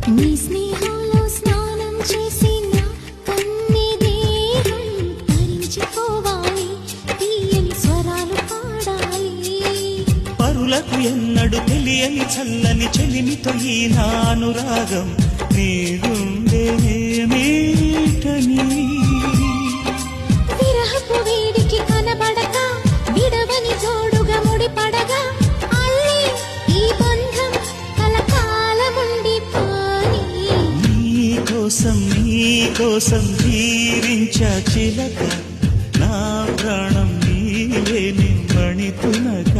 నీ స్నేహంలో స్నానం చేసి నా కన్ని దేహం తరించిపోవాలి, తీయని స్వరాలు పాడాలి. పరులకు ఎన్నడు తెలియని చల్లని చెలిమితో ఈ నానురాగం నీ గుండెనేమేటని. విరహపు వేడికి కనబడక విడవని జోడుగా ముడిపడగా అల్లి ఈ బంధం కలకాలముండిపోని. నీకోసం జీవించా చిలక, నా ప్రాణం నీవే నిమ్మణి తునక.